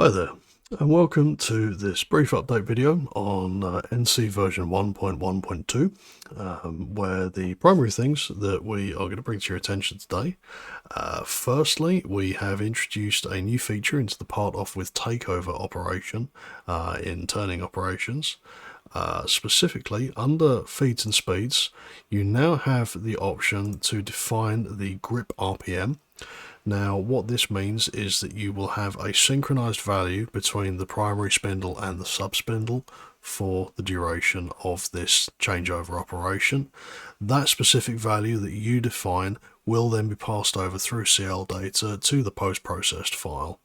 Hi there, and welcome to this brief update video on ENCY version 1.1.2, where the primary things that we are going to bring to your attention today. Firstly, we have introduced a new feature into the part off with takeover operation in turning operations. Specifically, under feeds and speeds, you now have the option to define the grip RPM. Now, what this means is that you will have a synchronized value between the primary spindle and the sub-spindle for the duration of this changeover operation. That specific value that you define will then be passed over through CL data to the post-processed file.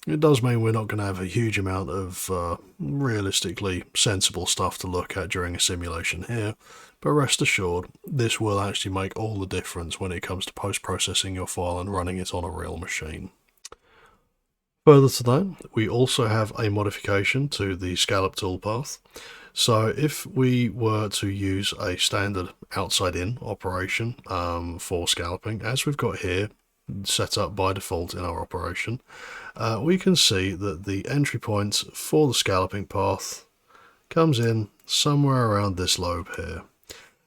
It does mean we're not going to have a huge amount of realistically sensible stuff to look at during a simulation here, but rest assured, this will actually make all the difference when it comes to post-processing your file and running it on a real machine. Further to that, we also have a modification to the Scallop toolpath. So if we were to use a standard outside-in operation for scalloping, as we've got here, set up by default in our operation, we can see that the entry point for the scalloping path comes in somewhere around this lobe here.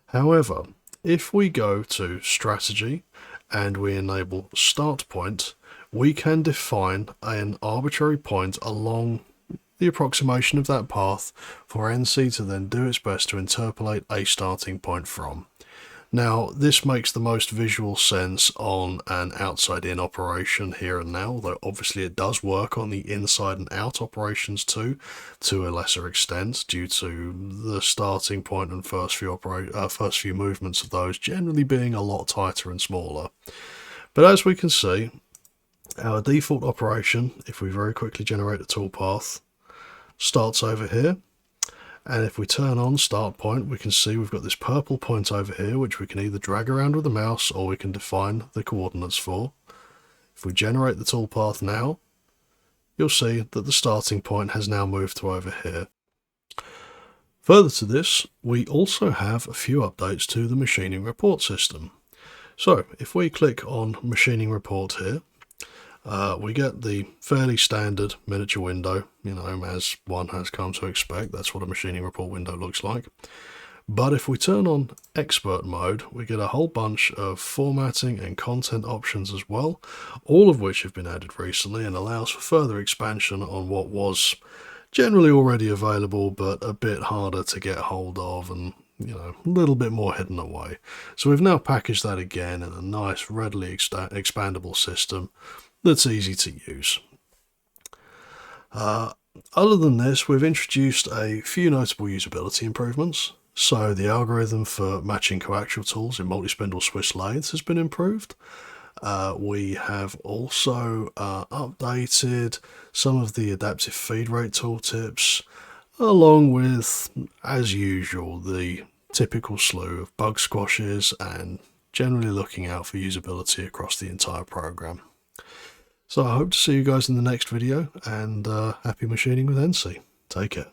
However, if we go to strategy and we enable start point, we can define an arbitrary point along the approximation of that path for ENCY to then do its best to interpolate a starting point from. Now, this makes the most visual sense on an outside-in operation here and now, although obviously it does work on the inside and out operations too, to a lesser extent, due to the starting point and first few movements of those generally being a lot tighter and smaller. But as we can see, our default operation, if we very quickly generate a toolpath, starts over here. And if we turn on start point, we can see we've got this purple point over here, which we can either drag around with the mouse or we can define the coordinates for. If we generate the toolpath now, you'll see that the starting point has now moved to over here. Further to this, we also have a few updates to the machining report system. So if we click on machining report here, we get the fairly standard miniature window, as one has come to expect. That's what a machining report window looks like. But if we turn on expert mode, we get a whole bunch of formatting and content options as well, all of which have been added recently and allows for further expansion on what was generally already available, but a bit harder to get hold of and a little bit more hidden away. So we've now packaged that again in a nice, readily expandable system that's easy to use. Other than this, we've introduced a few notable usability improvements. So the algorithm for matching coaxial tools in multi-spindle Swiss lathes has been improved. We have also updated some of the adaptive feed rate tooltips, along with, as usual, the typical slew of bug squashes and generally looking out for usability across the entire program. So I hope to see you guys in the next video, and happy machining with ENCY. Take care.